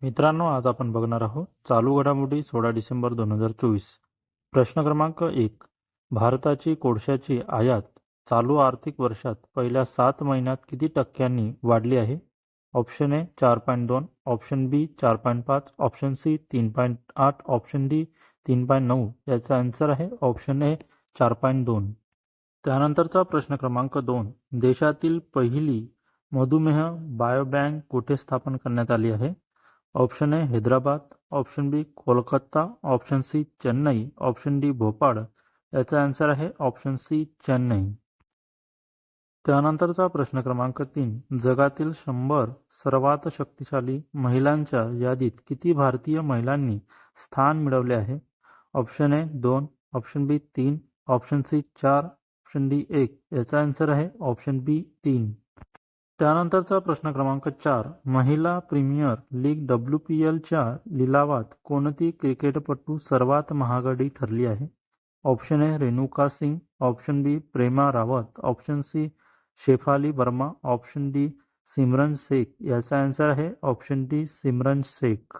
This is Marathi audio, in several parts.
मित्रांनो, आज आपण बघणार आहोत चालू घडामोडी 16 डिसेंबर 2024. प्रश्न क्रमांक 1. भारताची कोळशाची आयात चालू आर्थिक वर्षात पहिल्या 7 महिन्यात किती टक्क्यांनी वाढली आहे? Option A 4.2, option B 4.5, option C 3.8, option D 3.9. याचा आन्सर आहे ऑप्शन ए 4.2. त्यानंतरचा प्रश्न क्रमांक 2. देशातील पहिली मधुमेह बायोबँक कुठे स्थापन करण्यात आली आहे? Option A Hyderabad, option B Kolkata, option C Chennai, option D Bhopal. याचा आन्सर आहे ऑप्शन सी चेन्नई. त्यानंतरचा प्रश्न क्रमांक 3. जगातील 100 सर्वात शक्तिशाली महिलांच्या यादीत किती भारतीय महिलांनी स्थान मिळवले आहे? Option A 2, option B 3, option C 4, option D 1. याचा आन्सर आहे ऑप्शन बी 3. त्यानंतरचा प्रश्न क्रमांक 4. महिला प्रीमियर लीग WPLच्या लिलावात कोणती क्रिकेटपटू सर्वात महागडी ठरली आहे? Option A Renuka Singh, option B Prema Rawat, option C Shafali Verma, option D Simran Shaikh. याचा आन्सर आहे ऑप्शन डी सिमरन शेख.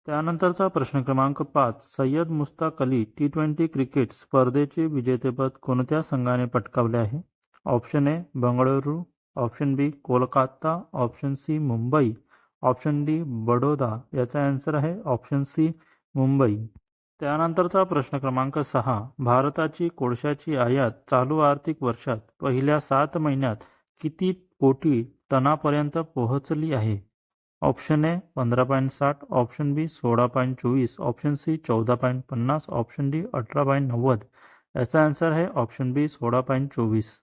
त्यानंतरचा प्रश्न क्रमांक 5. सय्यद मुश्ताक अली T20 क्रिकेट स्पर्धेचे विजेतेपद कोणत्या संघाने पटकावले आहे? Option A Bengaluru, option B Kolkata, option C Mumbai, option D Baroda. याचा आन्सर आहे ऑप्शन सी मुंबई. त्यानंतरचा प्रश्न क्रमांक 6. भारताची कोळशाची आयात चालू आर्थिक वर्षात पहिल्या 7 महिन्यात किती कोटी टनापर्यंत पोहोचली आहे? Option A 15.60, option B 16.24, option C 14.50, option D 18.90. याचा आन्सर आहे ऑप्शन बी 16.24.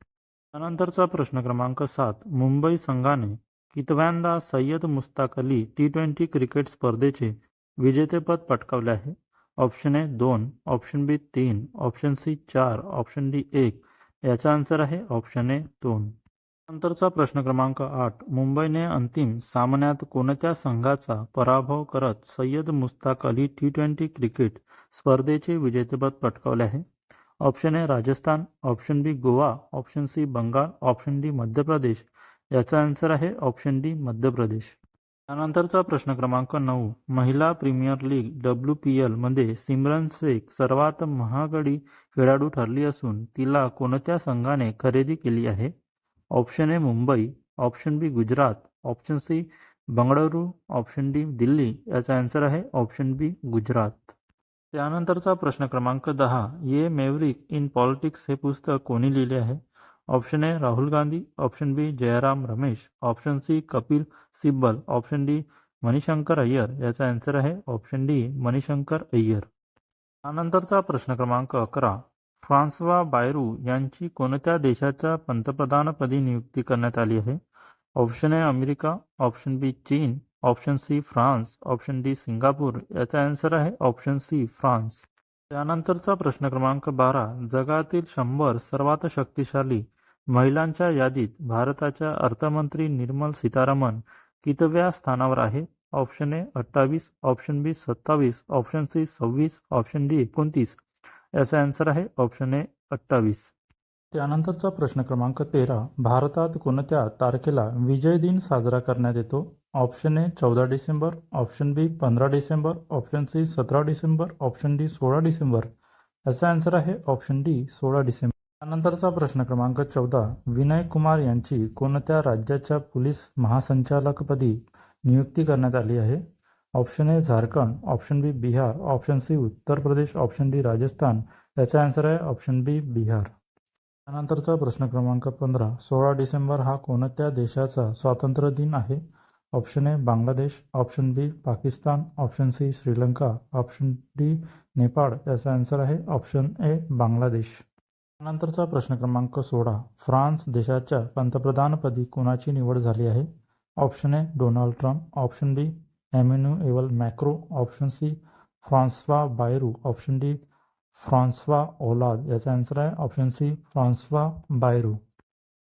त्यानंतरचा प्रश्न क्रमांक 7. मुंबई संघाने कितव्यांदा सय्यद मुश्ताक अली T20 क्रिकेट स्पर्धेचे विजेतेपद पटकावले आहे? Option A 2, option B 3, option C 4, option D 1. याचा आन्सर आहे ऑप्शन ए 2. नंतरचा प्रश्न क्रमांक 8. मुंबईने अंतिम सामन्यात कोणत्या संघाचा पराभव करत सय्यद मुश्ताक अली T20 क्रिकेट स्पर्धेचे विजेतेपद पटकावले आहे? Option A Rajasthan, option B Goa, option C Bengal, option D Madhya Pradesh. याचा आन्सर आहे ऑप्शन डी मध्य प्रदेश. त्यानंतरचा प्रश्न क्रमांक 9. महिला प्रीमियर लीग WPL मध्ये सिमरन शेख सर्वात महागडी खेळाडू ठरली असून तिला कोणत्या संघाने खरेदी केली आहे? Option A Mumbai, option B Gujarat, option C Bengaluru, option D Delhi. याचा आन्सर आहे ऑप्शन बी गुजरात. त्यानंतरचा प्रश्न क्रमांक 10. ये मेवरिक इन पॉलिटिक्स हे पुस्तक कोणी लिहिले आहे? Option A Rahul Gandhi, option B Jairam Ramesh, option C Kapil Sibal, option D Manishankar Aiyar. याचा आन्सर आहे ऑप्शन डी मणिशंकर अय्यर. त्यानंतरचा प्रश्न क्रमांक 11. फ्रान्सवा बायरू यांची कोणत्या देशाच्या पंतप्रधानपदी नियुक्ती करण्यात आली आहे? Option A America, option B चीन, option C France, option D Singapore. याचा आन्सर आहे ऑप्शन सी फ्रान्स. त्यानंतरचा प्रश्न क्रमांक 12. जगातील 100 सर्वात शक्तिशाली महिलांच्या यादीत भारताच्या अर्थमंत्री निर्मला सीतारामन कितव्या स्थानावर आहे? Option A 28, option B 27, option C 26, option D 29. याचा आन्सर आहे ऑप्शन ए 28. त्यानंतरचा प्रश्न क्रमांक 13. भारतात कोणत्या तारखेला विजय दिन साजरा करण्यात येतो? Option A 14 December, option B 15 December, option C 17 December, option D 16 December. याचा आन्सर आहे ऑप्शन डी 16 डिसेंबर. त्यानंतरचा प्रश्न क्रमांक 14. विनय कुमार यांची कोणत्या राज्याच्या पोलीस महासंचालकपदी नियुक्ती करण्यात आली आहे? Option A Jharkhand, option B Bihar, option C Uttar Pradesh, option D Rajasthan. याचा आन्सर आहे ऑप्शन बी बिहार. त्यानंतरचा प्रश्न क्रमांक 15. 16 डिसेंबर हा कोणत्या देशाचा स्वातंत्र्य दिन आहे? Option A Bangladesh, option B Pakistan, option C Sri Lanka, option D Nepal. याचा आन्सर आहे ऑप्शन ए बांगलादेश. त्यानंतरचा प्रश्न क्रमांक 16. फ्रान्स देशाच्या पंतप्रधानपदी कोणाची निवड झाली आहे? Option A Donald Trump, option B Emmanuel Macron, option C François Bayrou, option D François Hollande. याचा आन्सर आहे ऑप्शन सी फ्रान्सवा बायरू.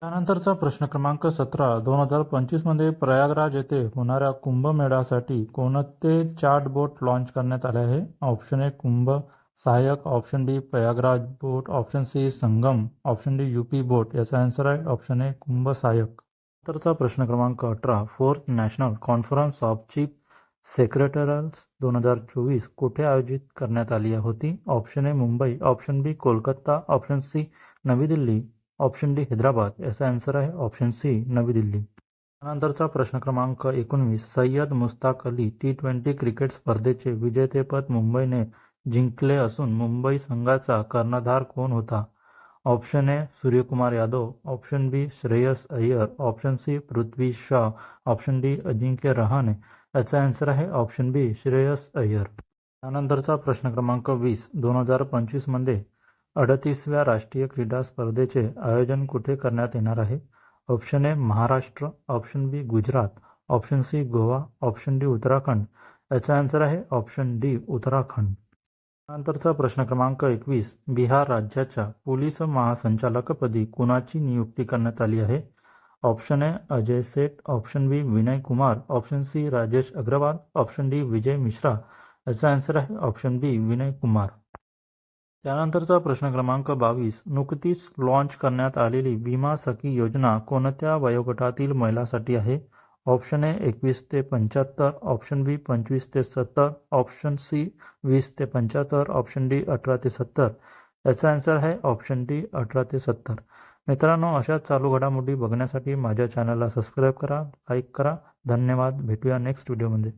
त्यानंतरचा प्रश्न क्रमांक 17. 2025 मध्ये प्रयागराज येथे होणाऱ्या कुंभमेळ्यासाठी कोणते चार्ट लॉन्च करण्यात आले आहे? ऑप्शन ए कुंभ सहायक, ऑप्शन डी प्रयागराज बोट, ऑप्शन सी संगम, ऑप्शन डी UP बोट. याचा आन्सर आहे ऑप्शन ए कुंभ सहायक. नंतरचा प्रश्न क्रमांक 18. 4th national conference of chief secretaries 2024 कुठे आयोजित करण्यात आली होती? Option A Mumbai, option B Kolkata, option C नवी दिल्ली, ऑप्शन डी हैदराबाद. याचा आन्सर आहे ऑप्शन सी नवी दिल्ली. त्यानंतरचा प्रश्न क्रमांक 19. सय्यद मुश्ताक अली T20 क्रिकेट स्पर्धेचे विजेतेपद मुंबईने जिंकले असून मुंबई संघाचा कर्णधार कोण होता? Option A Suryakumar Yadav, option B Shreyas Iyer, option C Prithvi Shaw, option D Ajinkya Rahane. याचा आन्सर आहे ऑप्शन बी श्रेयस अय्यर. त्यानंतरचा प्रश्न क्रमांक 20. 2025 मध्ये 38व्या राष्ट्रीय क्रीडा स्पर्धेचे आयोजन कुठे करण्यात येणार आहे? Option A Maharashtra, option B Gujarat, option C Goa, option D Uttarakhand. याचा आन्सर आहे ऑप्शन डी उत्तराखंड. त्यानंतरचा प्रश्न क्रमांक 21. बिहार राज्याच्या पोलीस महासंचालकपदी कुणाची नियुक्ती करण्यात आली आहे? Option A Ajay Seth, option B Vinay Kumar, option C Rajesh Agarwal, option D Vijay Mishra. याचा आन्सर आहे ऑप्शन बी विनय कुमार. त्यानंतरचा प्रश्न क्रमांक 22. नुकतीच लॉन्च करण्यात आलेली विमा सखी योजना कोणत्या वयोगटातील महिलांसाठी आहे? ऑप्शन ए 21 ते 75, ऑप्शन बी 25 ते 70, ऑप्शन सी 20 ते 75, ऑप्शन डी 18 ते 70. याचा आन्सर आहे ऑप्शन डी 18 ते 70. मित्रांनो, अशा चालू घडामोडी बघण्यासाठी माझ्या चॅनलला सबस्क्राईब करा, लाईक करा. धन्यवाद. भेटूया नेक्स्ट व्हिडिओमध्ये.